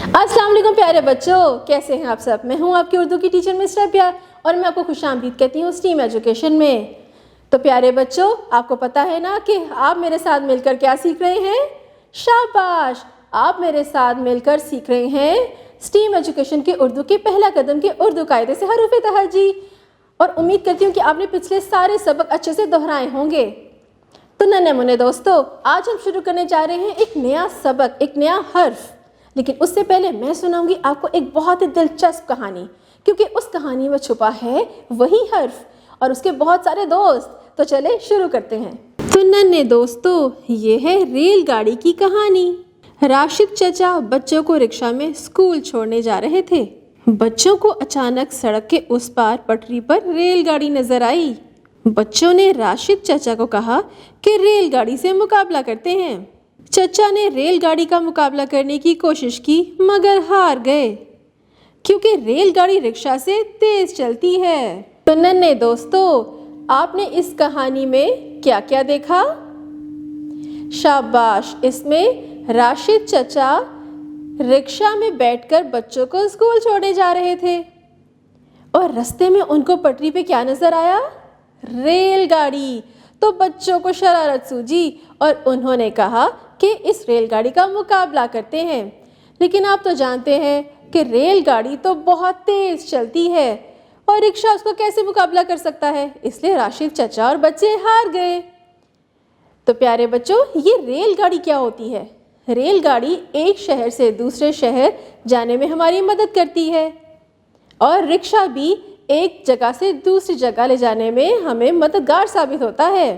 अस्सलाम वालेकुम प्यारे बच्चों, कैसे हैं आप सब। मैं हूं आपकी उर्दू की टीचर मिस रबिया और मैं आपको खुशामदीद कहती हूं स्टीम एजुकेशन में। तो प्यारे बच्चों, आपको पता है ना कि आप मेरे साथ मिलकर क्या सीख रहे हैं। शाबाश, आप मेरे साथ मिलकर सीख रहे हैं स्टीम एजुकेशन के उर्दू के पहला कदम के उर्दू कायदे से हरूफ तहजी। और उम्मीद करती हूँ कि आपने पिछले सारे सबक अच्छे से दोहराए होंगे। तो नन्हे मुन्ने दोस्तों, आज हम शुरू करने जा रहे हैं एक नया सबक, एक नया हर्फ। लेकिन उससे पहले मैं सुनाऊंगी आपको एक बहुत ही दिलचस्प कहानी, क्योंकि उस कहानी में छुपा है वही हर्फ और उसके बहुत सारे दोस्त। तो चले शुरू करते हैं। तो नन्हे दोस्तों, ये है रेलगाड़ी की कहानी। राशिद चचा बच्चों को रिक्शा में स्कूल छोड़ने जा रहे थे। बच्चों को अचानक सड़क के उस पार पटरी पर रेलगाड़ी नजर आई। बच्चों ने राशिद चचा को कहा कि रेलगाड़ी से मुकाबला करते हैं। चचा ने रेलगाड़ी का मुकाबला करने की कोशिश की, मगर हार गए, क्योंकि रेलगाड़ी रिक्शा से तेज चलती है। तो नन्हे दोस्तों, आपने इस कहानी में क्या क्या देखा। शाबाश, इसमें राशिद चचा रिक्शा में बैठकर बच्चों को स्कूल छोड़ने जा रहे थे और रास्ते में उनको पटरी पे क्या नजर आया, रेलगाड़ी। तो बच्चों को शरारत सूझी और उन्होंने कहा कि इस रेलगाड़ी का मुकाबला करते हैं। लेकिन आप तो जानते हैं कि रेलगाड़ी तो बहुत तेज चलती है और रिक्शा उसको कैसे मुकाबला कर सकता है, इसलिए राशिद चचा और बच्चे हार गए। तो प्यारे बच्चों, ये रेलगाड़ी क्या होती है। रेलगाड़ी एक शहर से दूसरे शहर जाने में हमारी मदद करती है और रिक्शा भी एक जगह से दूसरी जगह ले जाने में हमें मददगार साबित होता है।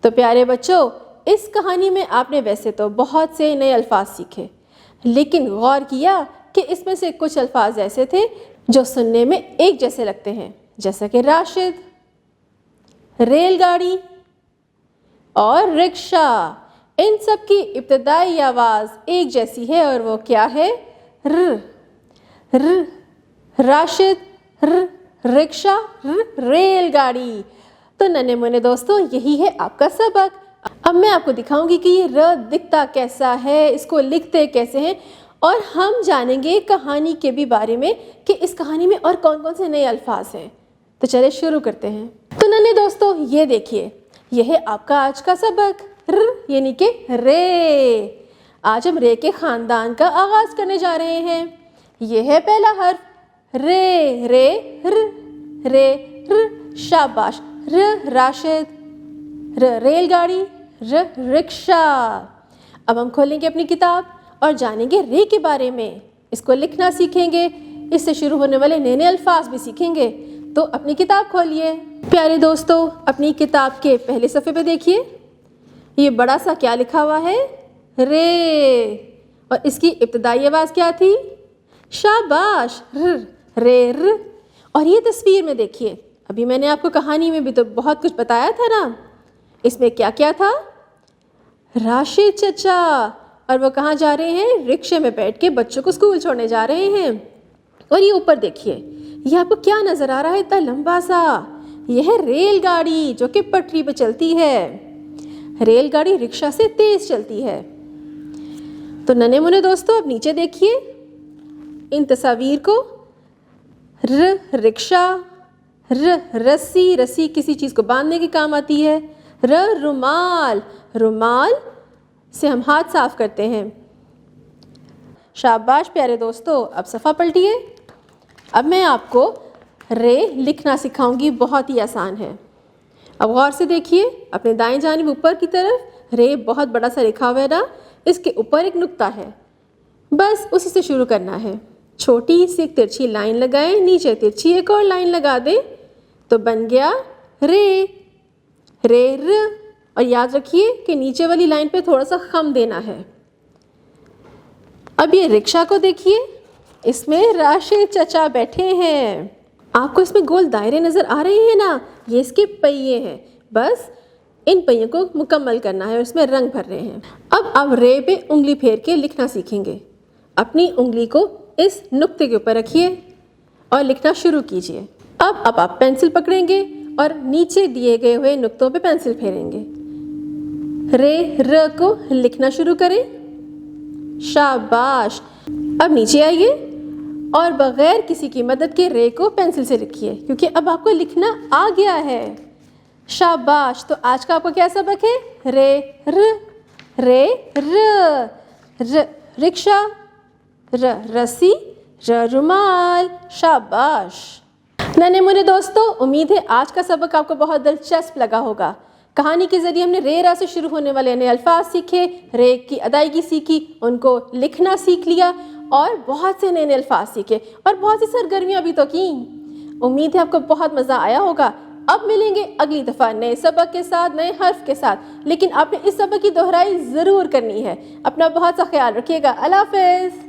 तो प्यारे बच्चों, इस कहानी में आपने वैसे तो बहुत से नए अल्फाज सीखे, लेकिन गौर किया कि इसमें से कुछ अल्फाज ऐसे थे जो सुनने में एक जैसे लगते हैं, जैसा कि राशिद, रेलगाड़ी और रिक्शा। इन सब की इब्तिदाई आवाज़ एक जैसी है और वो क्या है, र। र, राशिद, र, रिक्शा, र, रेलगाड़ी। तो नन्हे मुन्ने दोस्तों, यही है आपका सबक। अब मैं आपको दिखाऊंगी कि ये र दिखता कैसा है, इसको लिखते कैसे हैं, और हम जानेंगे कहानी के भी बारे में कि इस कहानी में और कौन कौन से नए अल्फाज हैं। तो चलिए शुरू करते हैं। तो नन्हे दोस्तों, ये देखिए, यह है आपका आज का सबक, र यानी कि रे। आज हम रे के खानदान का आगाज करने जा रहे हैं। यह है पहला हर्फ, रे। रे र, रे र। शाबाश, र राशिद, र रेलगाड़ी, र रिक्शा। अब हम खोलेंगे अपनी किताब और जानेंगे रे के बारे में। इसको लिखना सीखेंगे, इससे शुरू होने वाले नए नए अल्फाज भी सीखेंगे। तो अपनी किताब खोलिए। प्यारे दोस्तों, अपनी किताब के पहले सफ़े पे देखिए, ये बड़ा सा क्या लिखा हुआ है, रे। और इसकी इब्तिदाई आवाज़ क्या थी, शाबाश, र, रे र। और ये तस्वीर में देखिए, अभी मैंने आपको कहानी में भी तो बहुत कुछ बताया था ना। इसमें क्या क्या था, राशिद चचा, और वो कहाँ जा रहे हैं, रिक्शे में बैठ के बच्चों को स्कूल छोड़ने जा रहे हैं। और ये ऊपर देखिए, ये आपको क्या नज़र आ रहा है इतना लंबा सा, यह है रेलगाड़ी जो कि पटरी पर चलती है। रेलगाड़ी रिक्शा से तेज चलती है। तो नन्हे मुन्ने दोस्तों, अब नीचे देखिए इन तस्वीर को, र रिक्शा, र रस्सी, रस्सी किसी चीज़ को बांधने के काम आती है। र रुमाल, रुमाल से हम हाथ साफ करते हैं। शाबाश प्यारे दोस्तों, अब सफ़ा पलटिए। अब मैं आपको रे लिखना सिखाऊंगी, बहुत ही आसान है। अब गौर से देखिए, अपने दाएं जानिब ऊपर की तरफ रे बहुत बड़ा सा लिखा हुआ है ना, इसके ऊपर एक नुक्ता है, बस उसी से शुरू करना है। छोटी सी एक तिरछी लाइन लगाएं, नीचे तिरछी एक और लाइन लगा दें, तो बन गया रे। रे र। और याद रखिए कि नीचे वाली लाइन पे थोड़ा सा खम देना है। अब ये रिक्शा को देखिए, इसमें राशिद चचा बैठे हैं। आपको इसमें गोल दायरे नज़र आ रहे हैं ना, ये इसके पहिए हैं। बस इन पहियों को मुकम्मल करना है और इसमें रंग भर रहे हैं। अब रे पे उंगली फेर के लिखना सीखेंगे। अपनी उंगली को इस नुक्ते के ऊपर रखिए और लिखना शुरू कीजिए। अब आप पेंसिल पकड़ेंगे और नीचे दिए गए हुए नुक्तों पे पेंसिल फेरेंगे। रे र को लिखना शुरू करें। शाबाश। अब नीचे आइए और बगैर किसी की मदद के रे को पेंसिल से लिखिए, क्योंकि अब आपको लिखना आ गया है। शाबाश। तो आज का आपका क्या सबक है? रे र, रिक्शा, रस्सी, रुमाल। शाबाश। नन्हे मुन्ने दोस्तों, उम्मीद है आज का सबक आपको बहुत दिलचस्प लगा होगा। कहानी के जरिए हमने रे रा से शुरू होने वाले नए अल्फाज सीखे, रे की अदायगी सीखी, उनको लिखना सीख लिया और बहुत से नए नए अल्फाज सीखे और बहुत सी सरगर्मियाँ भी तो की। उम्मीद है आपको बहुत मज़ा आया होगा। अब मिलेंगे अगली दफ़ा नए सबक के साथ, नए हर्फ के साथ, लेकिन आपने इस सबक की दोहराई ज़रूर करनी है। अपना बहुत सा ख्याल रखिएगा। अल्लाह हाफ़िज़।